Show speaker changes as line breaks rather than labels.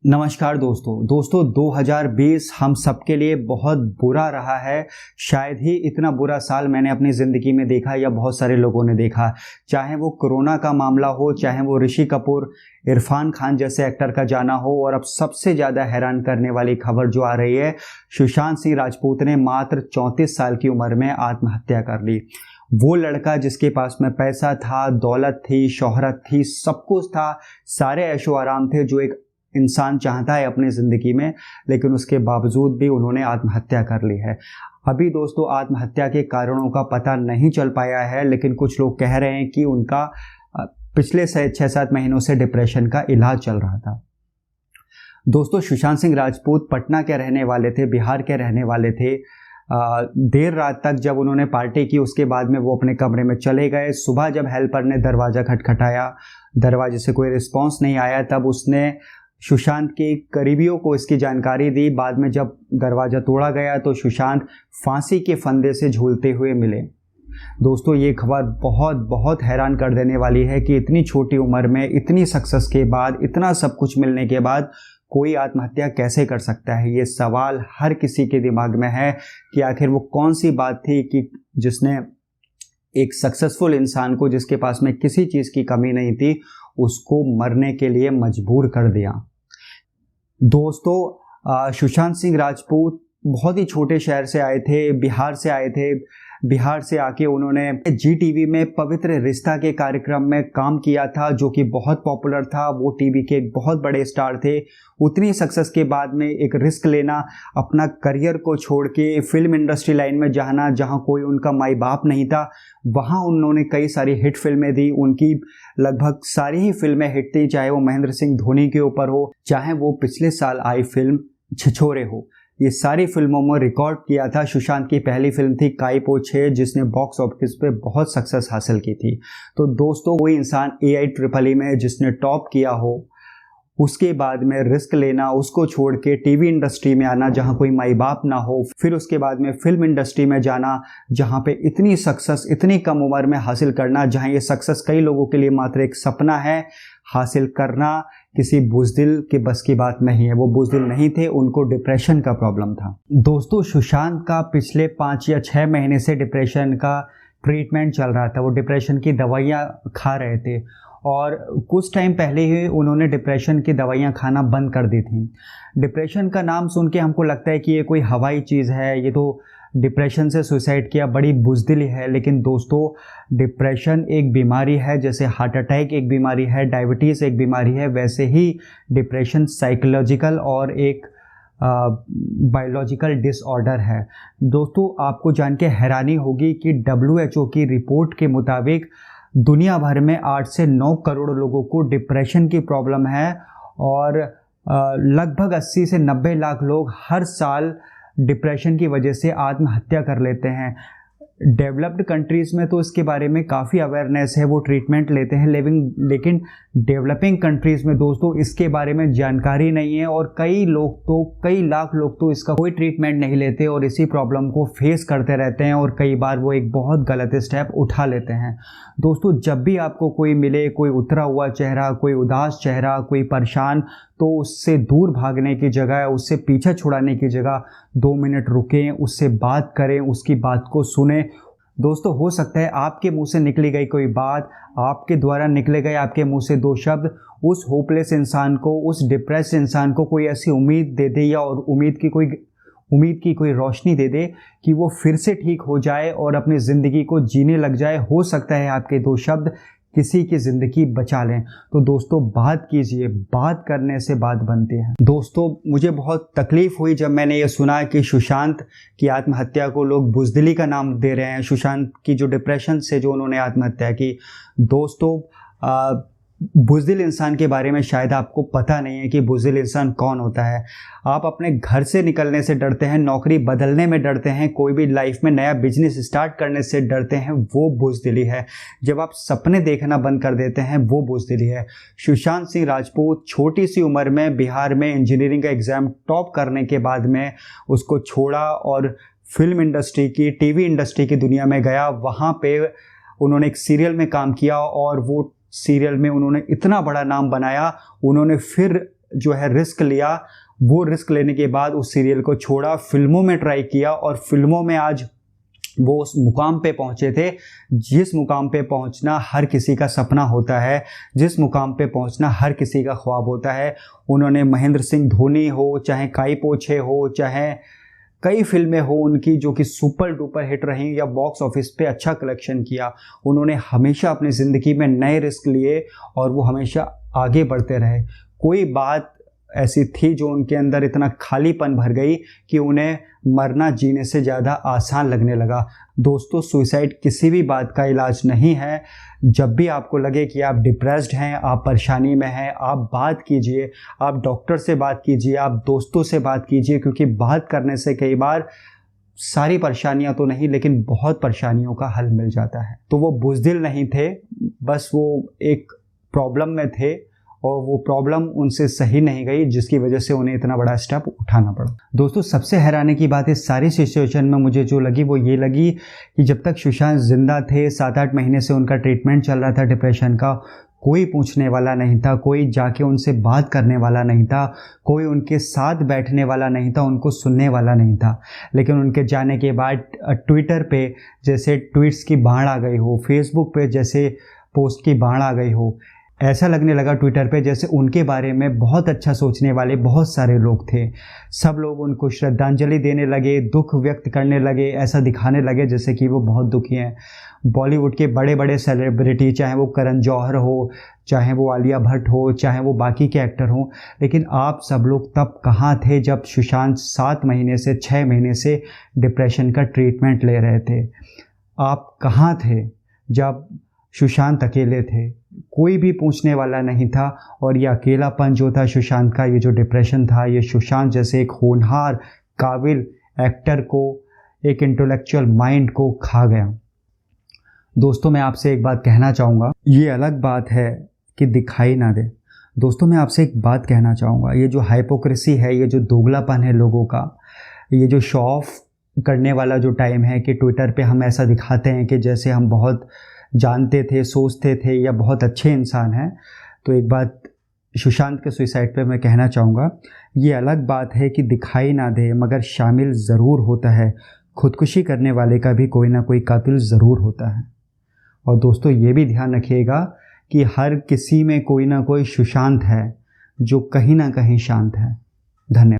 नमस्कार दोस्तों 2020 हम सबके लिए बहुत बुरा रहा है। शायद ही इतना बुरा साल मैंने अपनी ज़िंदगी में देखा या बहुत सारे लोगों ने देखा। चाहे वो कोरोना का मामला हो, चाहे वो ऋषि कपूर, इरफान खान जैसे एक्टर का जाना हो, और अब सबसे ज़्यादा हैरान करने वाली खबर जो आ रही है, सुशांत सिंह राजपूत ने मात्र 34 साल की उम्र में आत्महत्या कर ली। वो लड़का जिसके पास में पैसा था, दौलत थी, शोहरत थी, सब कुछ था, सारे ऐशो आराम थे जो एक इंसान चाहता है अपनी ज़िंदगी में, लेकिन उसके बावजूद भी उन्होंने आत्महत्या कर ली है। अभी दोस्तों आत्महत्या के कारणों का पता नहीं चल पाया है, लेकिन कुछ लोग कह रहे हैं कि उनका पिछले 6-7 महीनों से डिप्रेशन का इलाज चल रहा था। दोस्तों सुशांत सिंह राजपूत पटना के रहने वाले थे, बिहार के रहने वाले थे। देर रात तक जब उन्होंने पार्टी की, उसके बाद में वो अपने कमरे में चले गए। सुबह जब हेल्पर ने दरवाज़ा खटखटाया, दरवाजे से कोई रिस्पॉन्स नहीं आया, तब उसने सुशांत के करीबियों को इसकी जानकारी दी। बाद में जब दरवाज़ा तोड़ा गया तो सुशांत फांसी के फंदे से झूलते हुए मिले। दोस्तों ये खबर बहुत हैरान कर देने वाली है कि इतनी छोटी उम्र में, इतनी सक्सेस के बाद, इतना सब कुछ मिलने के बाद कोई आत्महत्या कैसे कर सकता है। ये सवाल हर किसी के दिमाग में है कि आखिर वो कौन सी बात थी कि जिसने एक सक्सेसफुल इंसान को, जिसके पास में किसी चीज़ की कमी नहीं थी, उसको मरने के लिए मजबूर कर दिया। दोस्तों सुशांत सिंह राजपूत बहुत ही छोटे शहर से आए थे, बिहार से आए थे। बिहार से आके उन्होंने जी टीवी में पवित्र रिश्ता के कार्यक्रम में काम किया था, जो कि बहुत पॉपुलर था। वो टीवी के एक बहुत बड़े स्टार थे। उतनी सक्सेस के बाद में एक रिस्क लेना, अपना करियर को छोड़ के फिल्म इंडस्ट्री लाइन में जाना, जहां कोई उनका माई बाप नहीं था। वहां उन्होंने कई सारी हिट फिल्में दी। उनकी लगभग सारी ही फिल्में हिट थी, चाहे वो महेंद्र सिंह धोनी के ऊपर हो, चाहे वो पिछले साल आई फिल्म छिछोरे हो। ये सारी फिल्मों में रिकॉर्ड किया था। सुशांत की पहली फिल्म थी काई पो 6, जिसने बॉक्स ऑफिस पे बहुत सक्सेस हासिल की थी। तो दोस्तों कोई इंसान AIEEE में जिसने टॉप किया हो, उसके बाद में रिस्क लेना, उसको छोड़ के टीवी इंडस्ट्री में आना जहां कोई माई बाप ना हो, फिर उसके बाद में फिल्म इंडस्ट्री में जाना जहां पे इतनी सक्सेस इतनी कम उम्र में हासिल करना, जहां ये सक्सेस कई लोगों के लिए मात्र एक सपना है, हासिल करना किसी बुज़दिल के बस की बात नहीं है। वो बुज़दिल नहीं थे, उनको डिप्रेशन का प्रॉब्लम था। दोस्तों सुशांत का पिछले 5 या 6 महीने से डिप्रेशन का ट्रीटमेंट चल रहा था। वो डिप्रेशन की दवाइयाँ खा रहे थे, और कुछ टाइम पहले ही उन्होंने डिप्रेशन की दवाइयाँ खाना बंद कर दी थी। डिप्रेशन का नाम सुन के हमको लगता है कि ये कोई हवाई चीज़ है, ये तो डिप्रेशन से सुसाइड किया, बड़ी बुज़दिली है। लेकिन दोस्तों डिप्रेशन एक बीमारी है, जैसे हार्ट अटैक एक बीमारी है, डायबिटीज़ एक बीमारी है, वैसे ही डिप्रेशन साइकोलॉजिकल और एक बायोलॉजिकल डिसऑर्डर है। दोस्तों आपको जान के हैरानी होगी कि WHO की रिपोर्ट के मुताबिक दुनिया भर में 8 से 9 करोड़ लोगों को डिप्रेशन की प्रॉब्लम है, और लगभग 80 से 90 लाख लोग हर साल डिप्रेशन की वजह से आत्महत्या कर लेते हैं। डेवलप्ड कंट्रीज़ में तो इसके बारे में काफ़ी अवेयरनेस है, वो ट्रीटमेंट लेते हैं, लेकिन डेवलपिंग कंट्रीज़ में दोस्तों इसके बारे में जानकारी नहीं है, और कई लाख लोग तो इसका कोई ट्रीटमेंट नहीं लेते और इसी प्रॉब्लम को फेस करते रहते हैं, और कई बार वो एक बहुत गलत स्टेप उठा लेते हैं। दोस्तों जब भी आपको कोई मिले, कोई उतरा हुआ चेहरा, कोई उदास चेहरा, कोई परेशान, तो उससे दूर भागने की जगह, उससे पीछे छुड़ाने की जगह 2 मिनट रुकें, उससे बात करें, उसकी बात को सुने। दोस्तों हो सकता है आपके मुंह से निकली गई कोई बात, आपके द्वारा निकले गए आपके मुंह से 2 शब्द उस होपलेस इंसान को, उस डिप्रेस्ड इंसान को कोई ऐसी उम्मीद दे दे, या और उम्मीद की कोई रोशनी दे दे कि वो फिर से ठीक हो जाए और अपनी ज़िंदगी को जीने लग जाए। हो सकता है आपके 2 शब्द किसी की ज़िंदगी बचा लें। तो दोस्तों बात कीजिए, बात करने से बात बनती है। दोस्तों मुझे बहुत तकलीफ़ हुई जब मैंने ये सुना कि सुशांत की आत्महत्या को लोग बुज़दिली का नाम दे रहे हैं। सुशांत की जो डिप्रेशन से जो उन्होंने आत्महत्या की। दोस्तों बुज़दिल इंसान के बारे में शायद आपको पता नहीं है कि बुज़दिल इंसान कौन होता है। आप अपने घर से निकलने से डरते हैं, नौकरी बदलने में डरते हैं, कोई भी लाइफ में नया बिजनेस स्टार्ट करने से डरते हैं, वो बुज़दिली है। जब आप सपने देखना बंद कर देते हैं, वो बुज़दिली है। सुशांत सिंह राजपूत छोटी सी उम्र में बिहार में इंजीनियरिंग का एग्ज़ाम टॉप करने के बाद में उसको छोड़ा और फिल्म इंडस्ट्री की, टीवी इंडस्ट्री की दुनिया में गया। वहाँ पे उन्होंने एक सीरियल में काम किया, और वो सीरियल में उन्होंने इतना बड़ा नाम बनाया। उन्होंने फिर जो है रिस्क लिया, वो रिस्क लेने के बाद उस सीरियल को छोड़ा, फिल्मों में ट्राई किया और फिल्मों में आज वो उस मुकाम पे पहुंचे थे जिस मुकाम पे पहुंचना हर किसी का सपना होता है, जिस मुकाम पे पहुंचना हर किसी का ख्वाब होता है। उन्होंने महेंद्र सिंह धोनी हो, चाहे काई पो छे हो, चाहे कई फिल्में हो उनकी जो कि सुपर डुपर हिट रही या बॉक्स ऑफिस पे अच्छा कलेक्शन किया, उन्होंने हमेशा अपनी ज़िंदगी में नए रिस्क लिए और वो हमेशा आगे बढ़ते रहे। कोई बात ऐसी थी जो उनके अंदर इतना खालीपन भर गई कि उन्हें मरना जीने से ज़्यादा आसान लगने लगा। दोस्तों, सुसाइड किसी भी बात का इलाज नहीं है। जब भी आपको लगे कि आप डिप्रेस्ड हैं, आप परेशानी में हैं, आप बात कीजिए, आप डॉक्टर से बात कीजिए, आप दोस्तों से बात कीजिए, क्योंकि बात करने से कई बार सारी परेशानियां तो नहीं लेकिन बहुत परेशानियों का हल मिल जाता है। तो वो बुज़दिल नहीं थे, बस वो एक प्रॉब्लम में थे और वो प्रॉब्लम उनसे सही नहीं गई, जिसकी वजह से उन्हें इतना बड़ा स्टेप उठाना पड़ा। दोस्तों, सबसे हैरानी की बात इस सारी सिचुएशन में मुझे जो लगी वो ये लगी कि जब तक सुशांत जिंदा थे, 7-8 महीने से उनका ट्रीटमेंट चल रहा था डिप्रेशन का, कोई पूछने वाला नहीं था, कोई जाके उनसे बात करने वाला नहीं था, कोई उनके साथ बैठने वाला नहीं था, उनको सुनने वाला नहीं था। लेकिन उनके जाने के बाद ट्विटर पे जैसे ट्वीट्स की बाढ़ आ गई हो, फेसबुक पे जैसे पोस्ट की बाढ़ आ गई हो, ऐसा लगने लगा ट्विटर पे जैसे उनके बारे में बहुत अच्छा सोचने वाले बहुत सारे लोग थे। सब लोग उनको श्रद्धांजलि देने लगे, दुख व्यक्त करने लगे, ऐसा दिखाने लगे जैसे कि वो बहुत दुखी हैं। बॉलीवुड के बड़े बड़े सेलिब्रिटी, चाहे वो करण जौहर हो, चाहे वो आलिया भट्ट हो, चाहे वो बाकी के एक्टर हों, लेकिन आप सब लोग तब कहाँ थे जब सुशांत 7 महीने से 6 महीने से डिप्रेशन का ट्रीटमेंट ले रहे थे? आप कहाँ थे जब सुशांत अकेले थे? कोई भी पूछने वाला नहीं था। और ये अकेलापन जो था सुशांत का, ये जो डिप्रेशन था, ये सुशांत जैसे एक होनहार काबिल एक्टर को, एक इंटेलेक्चुअल माइंड को खा गया। दोस्तों, मैं आपसे एक बात कहना चाहूँगा, ये अलग बात है कि दिखाई ना दे। दोस्तों, मैं आपसे एक बात कहना चाहूँगा, ये जो हाइपोक्रेसी है, ये जो दोगलापन है लोगों का, ये जो शो ऑफ करने वाला जो टाइम है कि ट्विटर पे हम ऐसा दिखाते हैं कि जैसे हम बहुत जानते थे, सोचते थे या बहुत अच्छे इंसान हैं। तो एक बात सुशांत के सुसाइड पे मैं कहना चाहूँगा, ये अलग बात है कि दिखाई ना दे मगर शामिल ज़रूर होता है। खुदकुशी करने वाले का भी कोई ना कोई कातिल ज़रूर होता है। और दोस्तों, ये भी ध्यान रखिएगा कि हर किसी में कोई ना कोई सुशांत है जो कहीं ना कहीं शांत है। धन्यवाद।